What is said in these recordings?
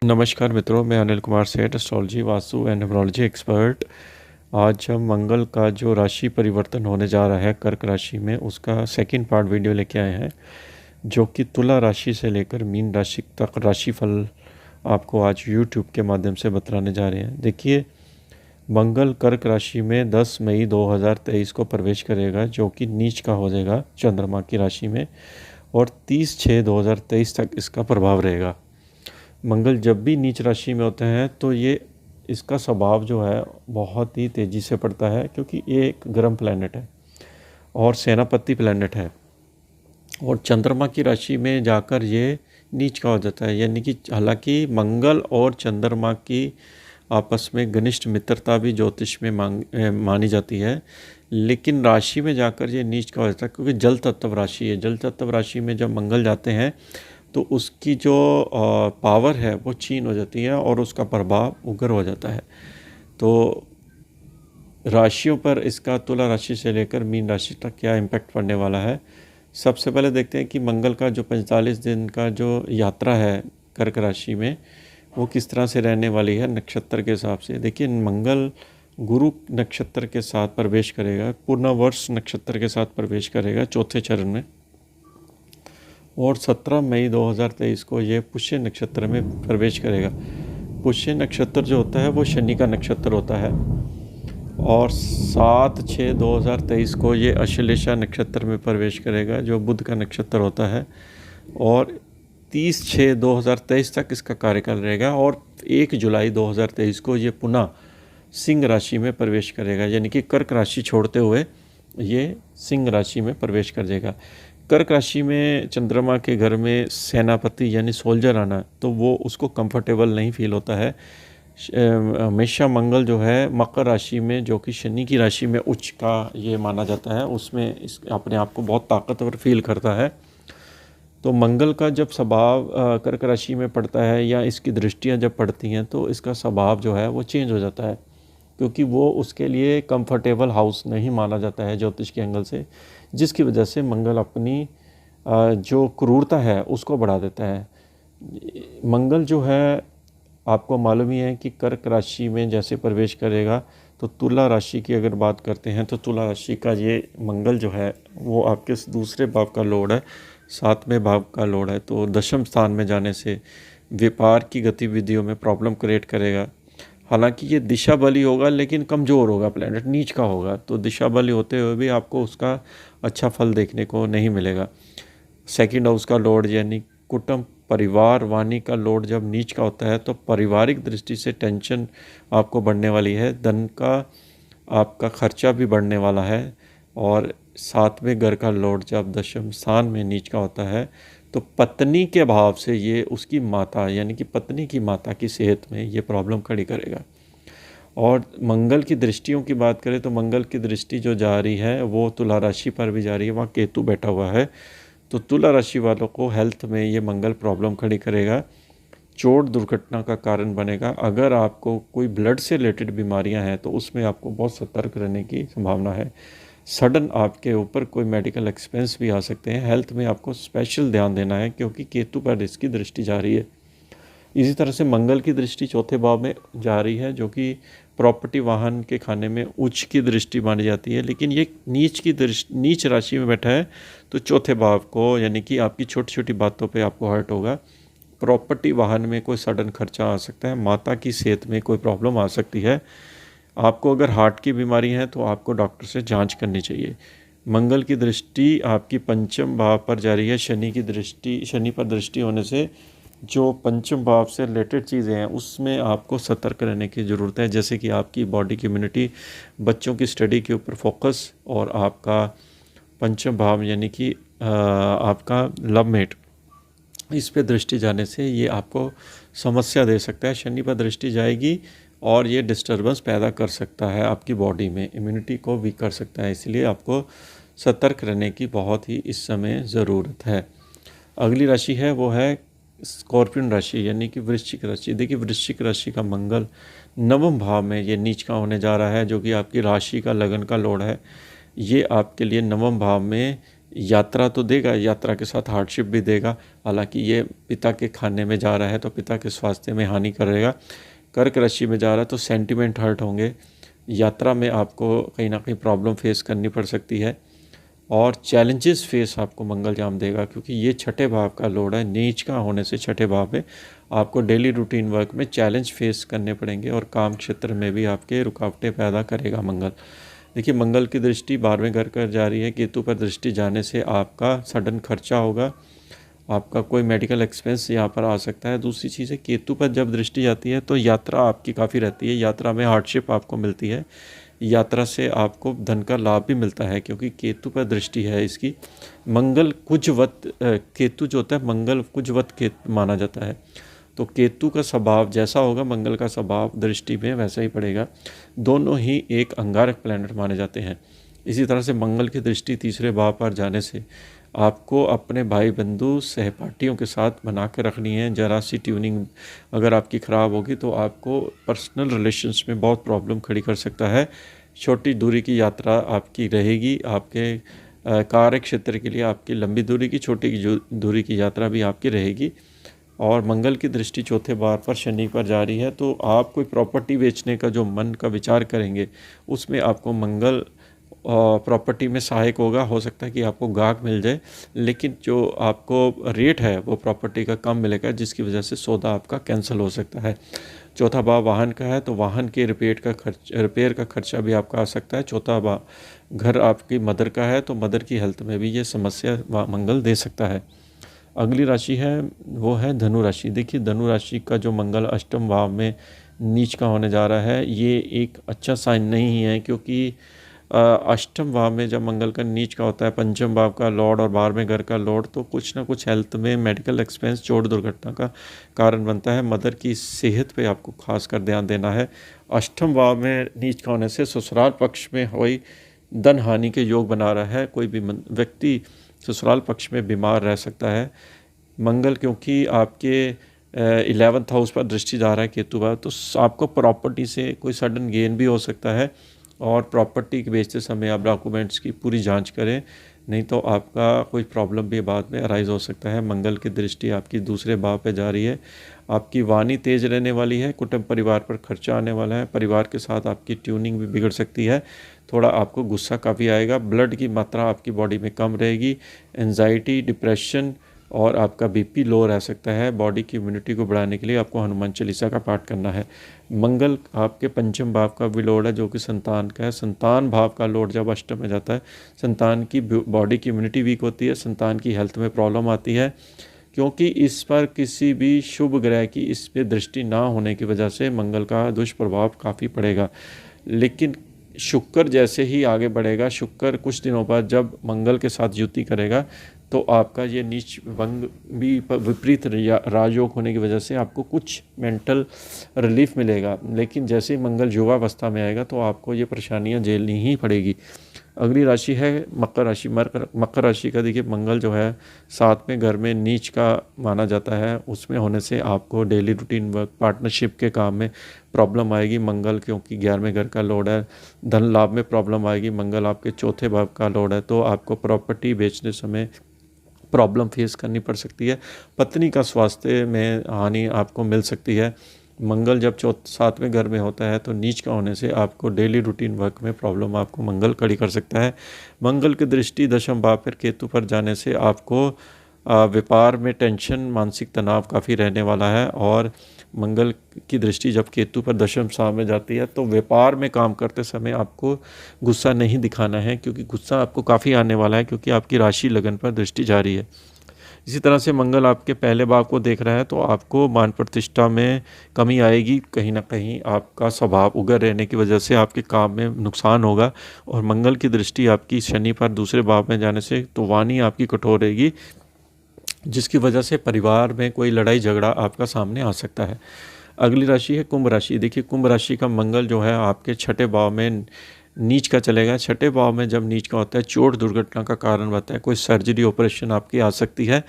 नमस्कार मित्रों, मैं अनिल कुमार सेठ, astrology, vastu and numerology expert. आज हम मंगल का जो राशि परिवर्तन होने जा रहा है कर्क राशि में, उसका सेकंड पार्ट वीडियो लेके आए हैं, जो कि तुला राशि से लेकर मीन राशि तक राशिफल आपको आज यूट्यूब के माध्यम से बतलाने जा रहे हैं। देखिए, मंगल कर्क राशि में 10 मई 2023 को प्रवेश करेगा, जो कि नीच का हो जाएगा चंद्रमा की राशि में, और 30/6/2023 तक इसका प्रभाव रहेगा। मंगल जब भी नीच राशि में होते हैं तो ये इसका स्वभाव जो है बहुत ही तेज़ी से पड़ता है, क्योंकि ये एक गर्म प्लैनेट है और सेनापति प्लैनेट है, और चंद्रमा की राशि में जाकर ये नीच का हो जाता है। यानी कि हालांकि मंगल और चंद्रमा की आपस में घनिष्ठ मित्रता भी ज्योतिष में मानी जाती है, लेकिन राशि में जाकर ये नीच का हो जाता है, क्योंकि जल तत्व राशि है। जल तत्व राशि में जब मंगल जाते हैं तो उसकी जो पावर है वो क्षीण हो जाती है और उसका प्रभाव उग्र हो जाता है। तो राशियों पर इसका तुला राशि से लेकर मीन राशि तक क्या इम्पैक्ट पड़ने वाला है। सबसे पहले देखते हैं कि मंगल का जो 45 दिन का जो यात्रा है कर्क राशि में, वो किस तरह से रहने वाली है नक्षत्र के हिसाब से। देखिए, मंगल गुरु नक्षत्र के साथ प्रवेश करेगा, पूर्णवर्ष नक्षत्र के साथ प्रवेश करेगा चौथे चरण में, और 17 मई 2023 को ये पुष्य नक्षत्र में प्रवेश करेगा। पुष्य नक्षत्र जो होता है वो शनि का नक्षत्र होता है, और 7/6/2023 को ये अश्लेषा नक्षत्र में प्रवेश करेगा, जो बुध का नक्षत्र होता है, और 30/6/2023 तक इसका कार्यकाल रहेगा, और 1 जुलाई 2023 को ये पुनः सिंह राशि में प्रवेश करेगा। यानी कि कर्क राशि छोड़ते हुए ये सिंह राशि में प्रवेश कर जाएगा। कर्क राशि में चंद्रमा के घर में सेनापति यानी सोल्जर आना, तो वो उसको कंफर्टेबल नहीं फील होता है। हमेशा मंगल जो है मकर राशि में, जो कि शनि की राशि में उच्च का ये माना जाता है, उसमें इस अपने आप को बहुत ताकतवर फील करता है। तो मंगल का जब स्वभाव कर्क राशि में पड़ता है या इसकी दृष्टियां जब पड़ती हैं, तो इसका स्वभाव जो है वो चेंज हो जाता है, क्योंकि वो उसके लिए कंफर्टेबल हाउस नहीं माना जाता है ज्योतिष के एंगल से, जिसकी वजह से मंगल अपनी जो क्रूरता है उसको बढ़ा देता है। मंगल जो है, आपको मालूम ही है कि कर्क राशि में जैसे प्रवेश करेगा, तो तुला राशि की अगर बात करते हैं तो तुला राशि का ये मंगल जो है वो आपके दूसरे भाव का लॉर्ड है, 7वें भाव का लॉर्ड है। तो दशम स्थान में जाने से व्यापार की गतिविधियों में प्रॉब्लम क्रिएट करेगा। हालांकि ये दिशा बली होगा, लेकिन कमज़ोर होगा, प्लैनेट नीच का होगा, तो दिशा बली होते हुए भी आपको उसका अच्छा फल देखने को नहीं मिलेगा। सेकंड हाउस का लॉर्ड यानी कुटुंब परिवार वाणी का लॉर्ड जब नीच का होता है, तो पारिवारिक दृष्टि से टेंशन आपको बढ़ने वाली है, धन का आपका खर्चा भी बढ़ने वाला है। और 7वें घर का लॉर्ड जब दशम स्थान में नीच का होता है, तो पत्नी के भाव से ये उसकी माता यानी कि पत्नी की माता की सेहत में ये प्रॉब्लम खड़ी करेगा। और मंगल की दृष्टियों की बात करें तो मंगल की दृष्टि जो जा रही है वो तुला राशि पर भी जा रही है, वहाँ केतु बैठा हुआ है। तो तुला राशि वालों को हेल्थ में ये मंगल प्रॉब्लम खड़ी करेगा, चोट दुर्घटना का कारण बनेगा। अगर आपको कोई ब्लड से रिलेटेड बीमारियां हैं तो उसमें आपको बहुत सतर्क रहने की संभावना है। सडन आपके ऊपर कोई मेडिकल एक्सपेंस भी आ सकते हैं। हेल्थ में आपको स्पेशल ध्यान देना है, क्योंकि केतु पर इसकी दृष्टि जा रही है। इसी तरह से मंगल की दृष्टि चौथे भाव में जा रही है, जो कि प्रॉपर्टी वाहन के खाने में उच्च की दृष्टि मानी जाती है, लेकिन ये नीच की दृष्टि नीच राशि में बैठा है, तो चौथे भाव को यानी कि आपकी छोटी छोटी बातों पे आपको हर्ट होगा। प्रॉपर्टी वाहन में कोई सडन खर्चा आ सकता है, माता की सेहत में कोई प्रॉब्लम आ सकती है। आपको अगर हार्ट की बीमारी है तो आपको डॉक्टर से जांच करनी चाहिए। मंगल की दृष्टि आपकी पंचम भाव पर जा रही है। शनि पर दृष्टि होने से जो पंचम भाव से रिलेटेड चीज़ें हैं उसमें आपको सतर्क रहने की ज़रूरत है, जैसे कि आपकी बॉडी की इम्यूनिटी, बच्चों की स्टडी के ऊपर फोकस, और आपका पंचम भाव यानी कि आपका लव मेट, इस पे दृष्टि जाने से ये आपको समस्या दे सकता है। शनि पर दृष्टि जाएगी और ये डिस्टर्बेंस पैदा कर सकता है आपकी बॉडी में, इम्यूनिटी को वीक कर सकता है, इसलिए आपको सतर्क रहने की बहुत ही इस समय ज़रूरत है। अगली राशि है वो है स्कॉर्पियन राशि यानी कि वृश्चिक राशि। देखिए, वृश्चिक राशि का मंगल नवम भाव में ये नीच का होने जा रहा है, जो कि आपकी राशि का लगन का लॉर्ड है। ये आपके लिए नवम भाव में यात्रा तो देगा, यात्रा के साथ हार्डशिप भी देगा। हालांकि ये पिता के खाने में जा रहा है तो पिता के स्वास्थ्य में हानि करेगा। कर्क राशि में जा रहा है तो सेंटिमेंट हर्ट होंगे। यात्रा में आपको कहीं ना कहीं प्रॉब्लम फेस करनी पड़ सकती है और चैलेंजेस फेस आपको मंगल जाम देगा, क्योंकि ये छठे भाव का लॉर्ड है। नीच का होने से छठे भाव में आपको डेली रूटीन वर्क में चैलेंज फेस करने पड़ेंगे और काम क्षेत्र में भी आपके रुकावटें पैदा करेगा मंगल। देखिए, मंगल की दृष्टि 12वें घर पर जा रही है। केतु पर दृष्टि जाने से आपका सडन खर्चा होगा, आपका कोई मेडिकल एक्सपेंस यहाँ पर आ सकता है। दूसरी चीज़ है, केतु पर जब दृष्टि जाती है तो यात्रा आपकी काफ़ी रहती है। यात्रा में हार्डशिप आपको मिलती है। यात्रा से आपको धन का लाभ भी मिलता है, क्योंकि केतु पर दृष्टि है इसकी। मंगल कुजवत केतु जो होता है, मंगल कुजवत केतु माना जाता है। तो केतु का स्वभाव जैसा होगा, मंगल का स्वभाव दृष्टि में वैसा ही पड़ेगा। दोनों ही एक अंगारक प्लैनेट माने जाते हैं। इसी तरह से मंगल की दृष्टि तीसरे भाव पर जाने से आपको अपने भाई बंधु सहपाठियों के साथ बना के रखनी है। जरा सी ट्यूनिंग अगर आपकी ख़राब होगी तो आपको पर्सनल रिलेशंस में बहुत प्रॉब्लम खड़ी कर सकता है। छोटी दूरी की यात्रा आपकी रहेगी। आपके कार्य क्षेत्र के लिए आपकी लंबी दूरी की, छोटी दूरी की यात्रा भी आपकी रहेगी। और मंगल की दृष्टि चौथे भाव पर शनि पर जा रही है, तो आप कोई प्रॉपर्टी बेचने का जो मन का विचार करेंगे उसमें आपको मंगल प्रॉपर्टी में सहायक होगा। हो सकता है कि आपको गाहक मिल जाए, लेकिन जो आपको रेट है वो प्रॉपर्टी का कम मिलेगा, जिसकी वजह से सौदा आपका कैंसिल हो सकता है। चौथा भाव वाहन का है, तो वाहन के रिपेयर का खर्चा भी आपका आ सकता है। चौथा भाव घर आपकी मदर का है, तो मदर की हेल्थ में भी ये समस्या मंगल दे सकता है। अगली राशि है वो है धनु राशि। देखिए, धनु राशि का जो मंगल अष्टम भाव में नीच का होने जा रहा है, ये एक अच्छा साइन नहीं है, क्योंकि अष्टम भाव में जब मंगल का नीच का होता है, पंचम भाव का लॉर्ड और 12वें घर का लॉर्ड, तो कुछ ना कुछ हेल्थ में मेडिकल एक्सपेंस, चोट दुर्घटना का कारण बनता है। मदर की सेहत पे आपको खास कर ध्यान देना है। अष्टम भाव में नीच का होने से ससुराल पक्ष में हुई धन हानि के योग बना रहा है। कोई भी व्यक्ति ससुराल पक्ष में बीमार रह सकता है। मंगल क्योंकि आपके 11th हाउस पर दृष्टि जा रहा है केतु पर, तो आपको प्रॉपर्टी से कोई सडन गेन भी हो सकता है। और प्रॉपर्टी के बेचते समय आप डॉक्यूमेंट्स की पूरी जांच करें, नहीं तो आपका कोई प्रॉब्लम भी बाद में अराइज हो सकता है। मंगल की दृष्टि आपकी दूसरे भाव पे जा रही है। आपकी वाणी तेज रहने वाली है। कुटुंब परिवार पर खर्चा आने वाला है। परिवार के साथ आपकी ट्यूनिंग भी बिगड़ सकती है। थोड़ा आपको गुस्सा काफ़ी आएगा। ब्लड की मात्रा आपकी बॉडी में कम रहेगी। एंजाइटी, डिप्रेशन और आपका बीपी लो रह सकता है। बॉडी की इम्यूनिटी को बढ़ाने के लिए आपको हनुमान चालीसा का पाठ करना है। मंगल आपके पंचम भाव का भी लॉर्ड है, जो कि संतान का है। संतान भाव का लॉर्ड जब अष्टम में जाता है, संतान की बॉडी की इम्यूनिटी वीक होती है, संतान की हेल्थ में प्रॉब्लम आती है, क्योंकि इस पर किसी भी शुभ ग्रह की इस पर दृष्टि ना होने की वजह से मंगल का दुष्प्रभाव काफ़ी पड़ेगा। लेकिन शुक्र जैसे ही आगे बढ़ेगा, शुक्र कुछ दिनों बाद जब मंगल के साथ युति करेगा, तो आपका ये नीच भंग भी विपरीत राजयोग होने की वजह से आपको कुछ मेंटल रिलीफ मिलेगा। लेकिन जैसे ही मंगल युवावस्था में आएगा तो आपको ये परेशानियां झेलनी ही पड़ेगी। अगली राशि है मकर राशि। मकर राशि का देखिए, मंगल जो है 7वें घर में नीच का माना जाता है। उसमें होने से आपको डेली रूटीन वर्क, पार्टनरशिप के काम में प्रॉब्लम आएगी। मंगल क्योंकि 11वें घर का लॉर्ड है, धन लाभ में प्रॉब्लम आएगी। मंगल आपके चौथे भाव का लॉर्ड है, तो आपको प्रॉपर्टी बेचने समय प्रॉब्लम फेस करनी पड़ सकती है। पत्नी का स्वास्थ्य में हानि आपको मिल सकती है। मंगल जब 7वें घर में होता है तो नीच का होने से आपको डेली रूटीन वर्क में प्रॉब्लम आपको मंगल खड़ी कर सकता है। मंगल की दृष्टि दशम भाव पर केतु पर जाने से आपको व्यापार में टेंशन, मानसिक तनाव काफ़ी रहने वाला है। और मंगल की दृष्टि जब केतु पर दशम भाव में जाती है तो व्यापार में काम करते समय आपको गुस्सा नहीं दिखाना है, क्योंकि गुस्सा आपको काफ़ी आने वाला है, क्योंकि आपकी राशि लगन पर दृष्टि जारी है। इसी तरह से मंगल आपके पहले भाव को देख रहा है, तो आपको मान प्रतिष्ठा में कमी आएगी। कहीं ना कहीं आपका स्वभाव उग्र रहने की वजह से आपके काम में नुकसान होगा। और मंगल की दृष्टि आपकी शनि पर दूसरे भाव में जाने से तो वाणी आपकी कठोर रहेगी, जिसकी वजह से परिवार में कोई लड़ाई झगड़ा आपका सामने आ सकता है। अगली राशि है कुंभ राशि। देखिए, कुंभ राशि का मंगल जो है आपके छठे भाव में नीच का चलेगा। छठे भाव में जब नीच का होता है, चोट दुर्घटना का कारण बनता है। कोई सर्जरी, ऑपरेशन आपकी आ सकती है।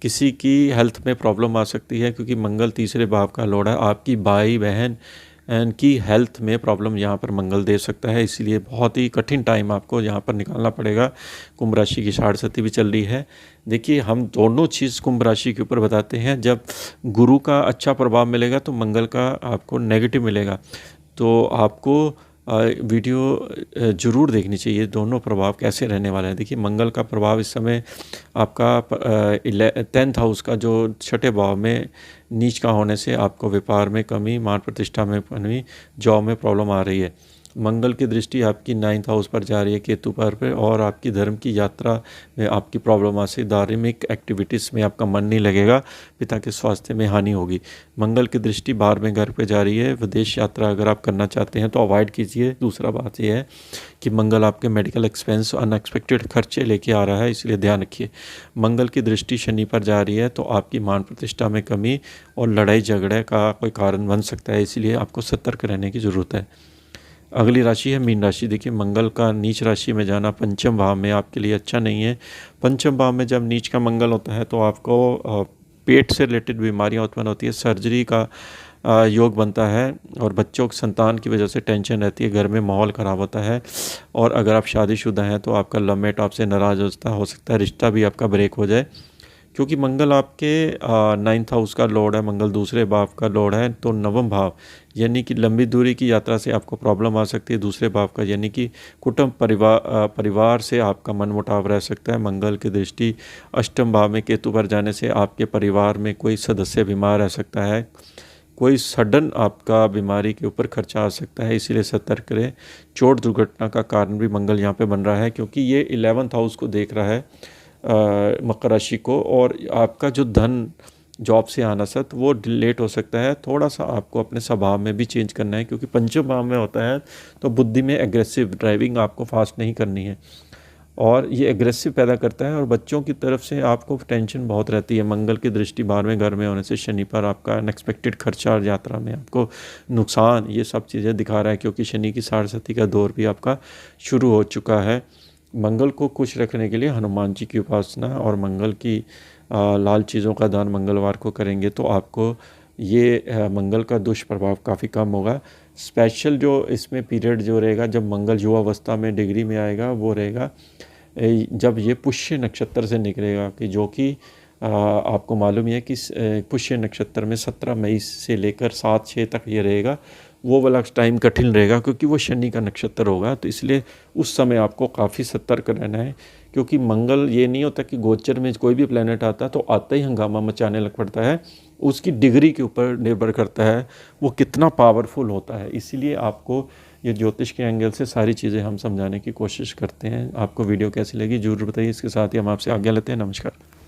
किसी की हेल्थ में प्रॉब्लम आ सकती है, क्योंकि मंगल तीसरे भाव का लॉर्ड है। आपकी भाई बहन इनकी हेल्थ में प्रॉब्लम यहाँ पर मंगल दे सकता है, इसीलिए बहुत ही कठिन टाइम आपको यहाँ पर निकालना पड़ेगा। कुंभ राशि की साढ़े भी चल रही है। देखिए, हम दोनों चीज़ कुंभ राशि के ऊपर बताते हैं। जब गुरु का अच्छा प्रभाव मिलेगा तो मंगल का आपको नेगेटिव मिलेगा, तो आपको वीडियो ज़रूर देखनी चाहिए, दोनों प्रभाव कैसे रहने वाले हैं। देखिए, मंगल का प्रभाव इस समय आपका 10th हाउस का जो छठे भाव में नीच का होने से आपको व्यापार में कमी, मान प्रतिष्ठा में कमी, जॉब में प्रॉब्लम आ रही है। मंगल की दृष्टि आपकी 9th हाउस पर जा रही है केतु पर और आपकी धर्म की यात्रा में आपकी प्रॉब्लम आ सकती, धार्मिक एक्टिविटीज़ में आपका मन नहीं लगेगा, पिता के स्वास्थ्य में हानि होगी। मंगल की दृष्टि 12वें घर पे जा रही है। विदेश यात्रा अगर आप करना चाहते हैं तो अवॉइड कीजिए। दूसरा बात यह है कि मंगल आपके मेडिकल एक्सपेंस, अनएक्सपेक्टेड खर्चे लेके आ रहा है, इसलिए ध्यान रखिए। मंगल की दृष्टि शनि पर जा रही है तो आपकी मान प्रतिष्ठा में कमी और लड़ाई झगड़े का कोई कारण बन सकता है, इसलिए आपको सतर्क रहने की ज़रूरत है। अगली राशि है मीन राशि। देखिए, मंगल का नीच राशि में जाना पंचम भाव में आपके लिए अच्छा नहीं है। पंचम भाव में जब नीच का मंगल होता है तो आपको पेट से रिलेटेड बीमारियां उत्पन्न होती है, सर्जरी का योग बनता है और बच्चों की संतान की वजह से टेंशन रहती है, घर में माहौल ख़राब होता है। और अगर आप शादीशुदा हैं तो आपका लवमेट आपसे नाराज़ हो सकता है, रिश्ता भी आपका ब्रेक हो जाए, क्योंकि मंगल आपके 9th हाउस का लॉर्ड है, मंगल दूसरे भाव का लॉर्ड है। तो नवम भाव यानी कि लंबी दूरी की यात्रा से आपको प्रॉब्लम आ सकती है। दूसरे भाव का यानी कि कुटुंब परिवार से आपका मनमुटाव रह सकता है। मंगल की दृष्टि अष्टम भाव में केतु पर जाने से आपके परिवार में कोई सदस्य बीमार रह सकता है, कोई सडन आपका बीमारी के ऊपर खर्चा आ सकता है, इसीलिए सतर्क रहें। चोट दुर्घटना का कारण भी मंगल यहाँ पे बन रहा है, क्योंकि ये 11th हाउस को देख रहा है, मकर राशि को, और आपका जो धन जॉब से आना सत वो लेट हो सकता है। थोड़ा सा आपको अपने स्वभाव में भी चेंज करना है, क्योंकि पंचम भाव में होता है तो बुद्धि में एग्रेसिव ड्राइविंग आपको फास्ट नहीं करनी है और ये एग्रेसिव पैदा करता है। और बच्चों की तरफ से आपको टेंशन बहुत रहती है। मंगल की दृष्टि 12वें घर में होने से शनि पर आपका अनएक्सपेक्टेड खर्चा और यात्रा में आपको नुकसान, ये सब चीज़ें दिखा रहा है, क्योंकि शनि की साढ़े का दौर भी आपका शुरू हो चुका है। मंगल को खुश रखने के लिए हनुमान जी की उपासना और मंगल की लाल चीज़ों का दान मंगलवार को करेंगे तो आपको ये मंगल का दुष्प्रभाव काफ़ी कम होगा। स्पेशल जो इसमें पीरियड जो रहेगा जब मंगल युवावस्था में डिग्री में आएगा वो रहेगा जब ये पुष्य नक्षत्र से निकलेगा, कि जो कि आपको मालूम ही है कि पुष्य नक्षत्र में 17 मई से लेकर 7-6 तक ये रहेगा। वो वाला टाइम कठिन रहेगा क्योंकि वो शनि का नक्षत्र होगा, तो इसलिए उस समय आपको काफ़ी सतर्क रहना है। क्योंकि मंगल ये नहीं होता कि गोचर में कोई भी प्लेनेट आता है तो आता ही हंगामा मचाने लग पड़ता है, उसकी डिग्री के ऊपर निर्भर करता है वो कितना पावरफुल होता है। इसीलिए आपको ये ज्योतिष के एंगल से सारी चीज़ें हम समझाने की कोशिश करते हैं। आपको वीडियो कैसी लगी ज़रूर बताइए। इसके साथ ही हम आपसे आज्ञा लेते हैं। नमस्कार।